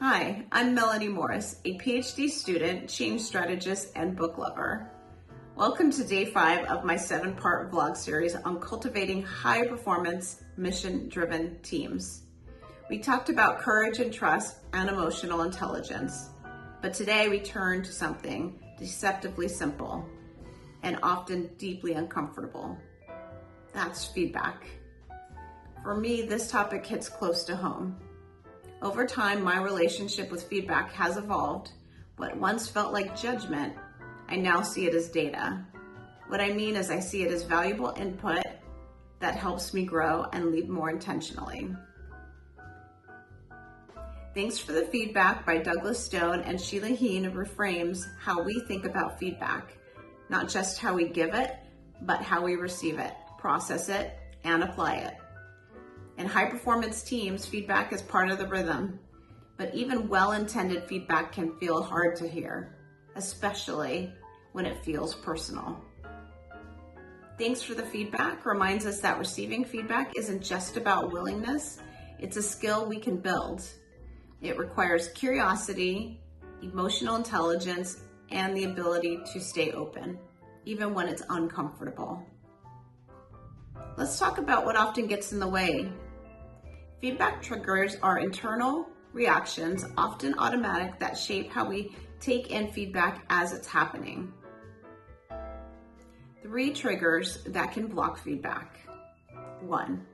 Hi, I'm Melanie Morris, a PhD student, change strategist, and book lover. Welcome to day 5 of my 7-part vlog series on cultivating high-performance, mission-driven teams. We talked about courage and trust and emotional intelligence, but today we turn to something deceptively simple and often deeply uncomfortable. That's feedback. For me, this topic hits close to home. Over time, my relationship with feedback has evolved. What once felt like judgment, I now see it as data. What I mean is I see it as valuable input that helps me grow and lead more intentionally. Thanks for the Feedback by Douglas Stone and Sheila Heen reframes how we think about feedback, not just how we give it, but how we receive it, process it, and apply it. In high-performance teams, feedback is part of the rhythm, but even well-intended feedback can feel hard to hear, especially when it feels personal. Thanks for the Feedback reminds us that receiving feedback isn't just about willingness, it's a skill we can build. It requires curiosity, emotional intelligence, and the ability to stay open, even when it's uncomfortable. Let's talk about what often gets in the way. Feedback triggers are internal reactions, often automatic, that shape how we take in feedback as it's happening. 3 triggers that can block feedback. 1.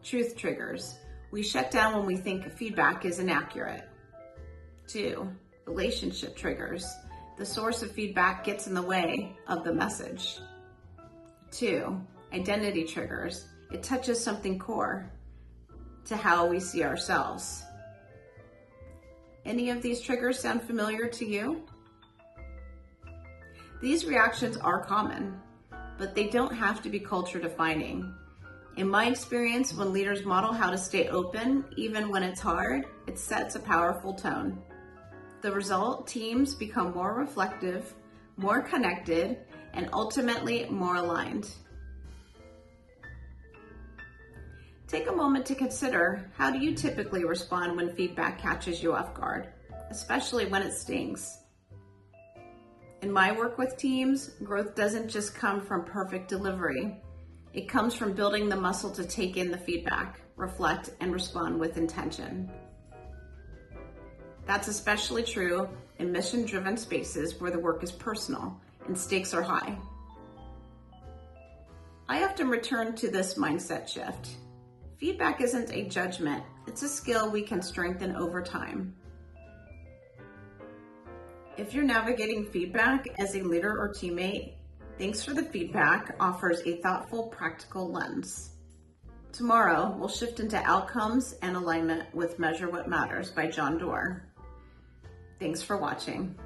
Truth triggers. We shut down when we think feedback is inaccurate. 2. Relationship triggers. The source of feedback gets in the way of the message. 2. Identity triggers. It touches something core to how we see ourselves. Any of these triggers sound familiar to you? These reactions are common, but they don't have to be culture defining. In my experience, when leaders model how to stay open, even when it's hard, it sets a powerful tone. The result, teams become more reflective, more connected, and ultimately more aligned. Take a moment to consider, how do you typically respond when feedback catches you off guard, especially when it stings? In my work with teams, growth doesn't just come from perfect delivery. It comes from building the muscle to take in the feedback, reflect, and respond with intention. That's especially true in mission-driven spaces where the work is personal and stakes are high. I often return to this mindset shift. Feedback isn't a judgment, it's a skill we can strengthen over time. If you're navigating feedback as a leader or teammate, Thanks for the Feedback offers a thoughtful, practical lens. Tomorrow, we'll shift into Outcomes and Alignment with Measure What Matters by John Doerr. Thanks for watching.